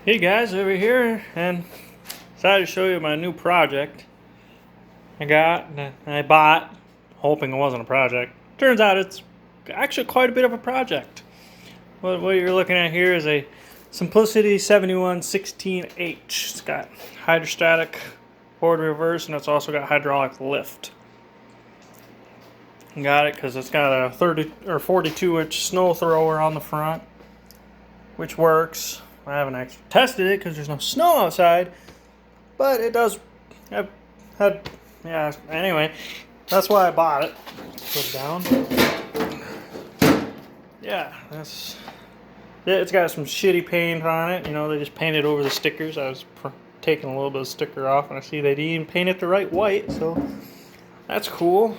Hey guys, over here, and decided to show you my new project I bought, hoping it wasn't a project. Turns out it's actually quite a bit of a project. What you're looking at here is a Simplicity 7116H. It's got hydrostatic forward reverse, and it's also got hydraulic lift. Got it because it's got a 30 or 42-inch snow thrower on the front, which works. I haven't actually tested it because there's no snow outside, but it does. I've had, yeah. Anyway, that's why I bought it. Put it down. Yeah, that's. Yeah, it's got some shitty paint on it. You know, they just painted over the stickers. I was taking a little bit of sticker off, and I see they didn't even paint it the right white, so that's cool.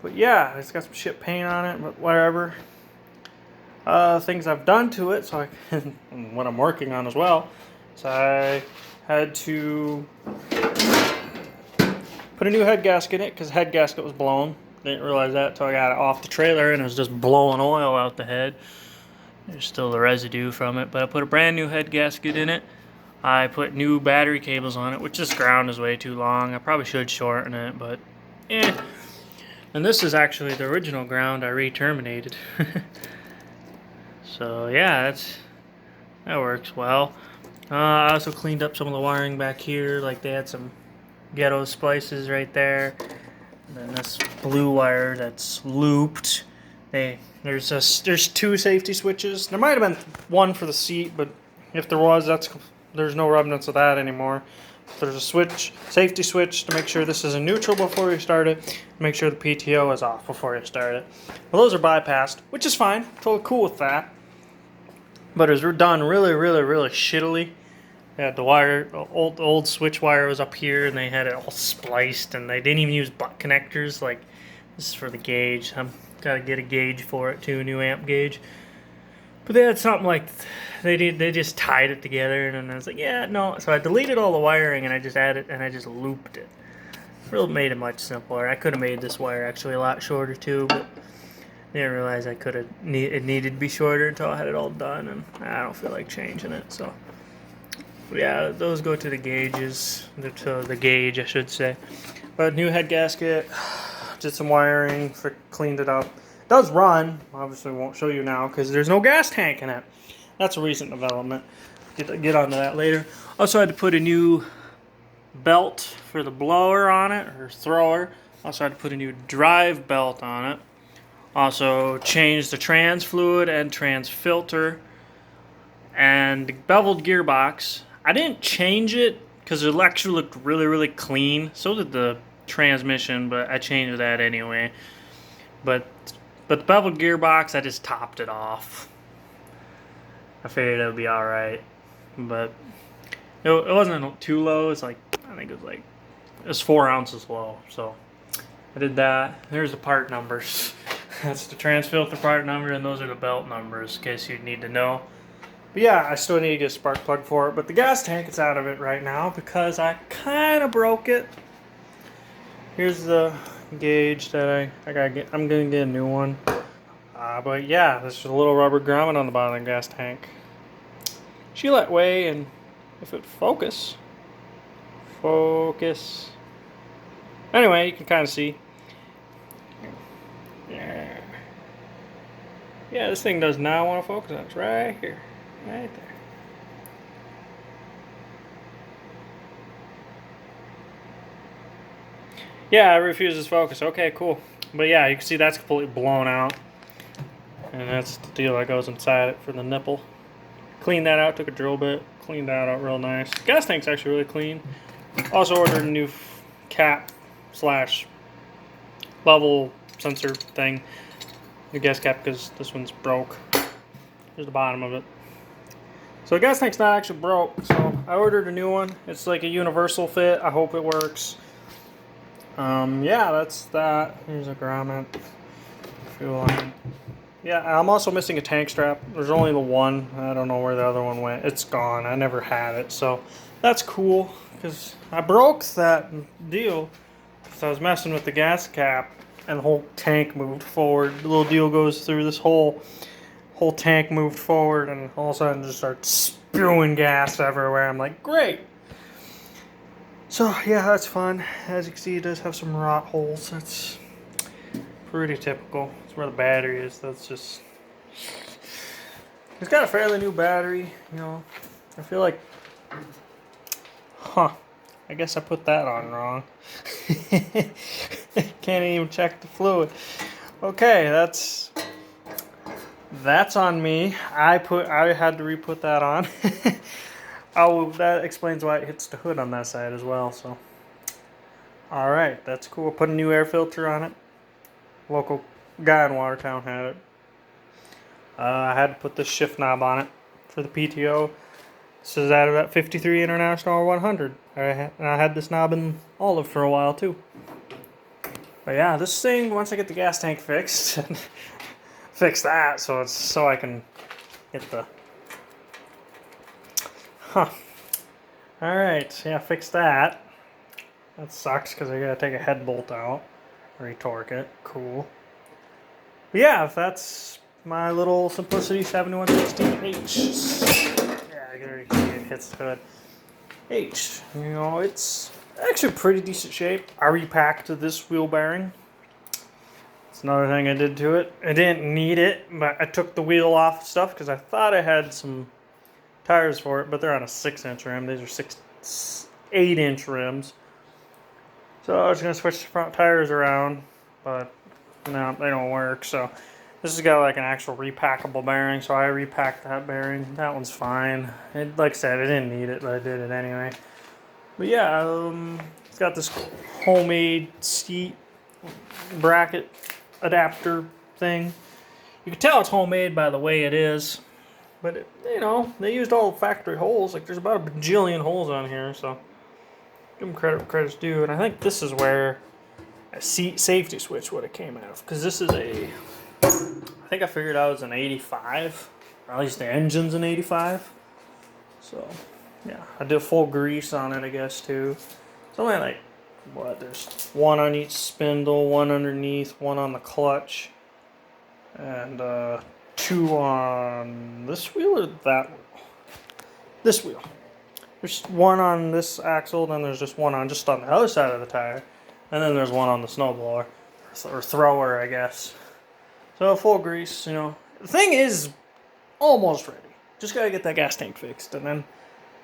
But yeah, it's got some shit paint on it, but whatever. Things I've done to it, so and what I'm working on as well. So I had to put a new head gasket in it because the head gasket was blown. Didn't realize that until I got it off the trailer and it was just blowing oil out the head. There's still the residue from it, but I put a brand new head gasket in it. I put new battery cables on it, which this ground is way too long. I probably should shorten it, but eh. And this is actually the original ground I re-terminated. So yeah, that works well. I also cleaned up some of the wiring back here, like they had some ghetto splices right there. And then this blue wire that's looped. There's two safety switches. There might have been one for the seat, but if there was, there's no remnants of that anymore. There's a safety switch to make sure this is in neutral before you start it. Make sure the PTO is off before you start it. Well, those are bypassed, which is fine. Totally cool with that. But it was done really shittily. They had the wire, old switch wire was up here, and they had it all spliced, and they didn't even use butt connectors. Like, this is for the gauge. I've got to get a gauge for it too, a new amp gauge. But they had something like, they just tied it together, and then I was like, yeah, no. So I deleted all the wiring, and I just added, and I just looped it. Really made it much simpler. I could have made this wire actually a lot shorter too, but didn't realize it needed to be shorter until I had it all done, and I don't feel like changing it. So yeah, those go to the gauges, to the gauge I should say. But new head gasket, did some wiring, cleaned it up. It does run. Obviously won't show you now because there's no gas tank in it. That's a recent development. Get onto that later. Also had to put a new belt for the blower on it, or thrower. Also had to put a new drive belt on it. Also changed the trans fluid and trans filter. And the beveled gearbox, I didn't change it because the electric looked really clean. So did the transmission, but I changed that anyway. But the beveled gearbox, I just topped it off. I figured it would be alright. But it wasn't too low. It's like, I think it was 4 ounces low. So I did that. There's the part numbers. That's the trans filter part number, and those are the belt numbers in case you need to know. But yeah, I still need to get a spark plug for it. But the gas tank is out of it right now because I kind of broke it. Here's the gauge that I gotta get. I'm gonna get a new one. But yeah, there's just a little rubber grommet on the bottom of the gas tank. She'll let way, and if it focus. Anyway, you can kind of see. Yeah, this thing does not want to focus on it. It's right here. Right there. Yeah, it refuses focus. Okay, cool. But yeah, you can see that's completely blown out. And that's the deal that goes inside it for the nipple. Cleaned that out, took a drill bit, cleaned that out real nice. The gas tank's actually really clean. Also ordered a new cap / level sensor thing. The gas cap because this one's broke. Here's the bottom of it. So the gas tank's not actually broke, so I ordered a new one. It's like a universal fit. I hope it works. Yeah, that's that. Here's a grommet. Yeah, I'm also missing a tank strap. There's only the one. I don't know where the other one went. It's gone. I never had it, so that's cool because I broke that deal because I was messing with the gas cap and the whole tank moved forward. The little deal goes through this hole. whole tank moved forward, and all of a sudden just started spewing gas everywhere. I'm like, great. So yeah, that's fun. As you can see, it does have some rot holes. That's pretty typical. It's where the battery is. That's just... It's got a fairly new battery, you know. I feel like... Huh. I guess I put that on wrong. Can't even check the fluid. Okay, that's on me. I had to re-put that on. Oh, that explains why it hits the hood on that side as well. So, all right, that's cool. Put a new air filter on it. Local guy in Watertown had it. I had to put this shift knob on it for the PTO. This is out of that 53 International 100. I had this knob in Olive for a while too. But yeah, this thing, once I get the gas tank fixed, fix that so I can get the... Huh. Alright, yeah, fix that. That sucks because I gotta take a head bolt out. Retorque it. Cool. But yeah, that's my little Simplicity 7116H. Yeah, I can already see it hits the hood. H. You know, it's actually pretty decent shape. I repacked this wheel bearing. It's another thing I did to it. I didn't need it, but I took the wheel off stuff because I thought I had some tires for it, but they're on a 6-inch rim. These are 8-inch rims. So I was going to switch the front tires around, but no, they don't work. So this has got like an actual repackable bearing, so I repacked that bearing. That one's fine. Like I said, I didn't need it, but I did it anyway. But yeah, it's got this homemade seat bracket adapter thing. You can tell it's homemade by the way it is. But, you know, they used all the factory holes. Like, there's about a bajillion holes on here, so give them credit where credit's due. And I think this is where a seat safety switch would have came out of. Because this is I think I figured out it was an 85. Or at least the engine's an 85. So, yeah. I did full grease on it, I guess, too. It's only like, what, there's one on each spindle, one underneath, one on the clutch. And, 2 on this wheel or that wheel? This wheel. There's one on this axle, then there's just one on the other side of the tire, and then there's one on the snowblower or thrower, I guess. So full grease, you know. The thing is almost ready. Just gotta get that gas tank fixed, and then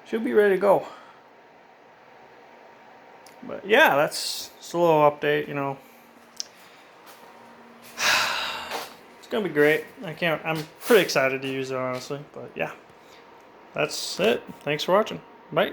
should be ready to go. But yeah, that's just a little update, you know. Gonna be great. I'm pretty excited to use it, honestly. But yeah, that's it. Thanks for watching. Bye.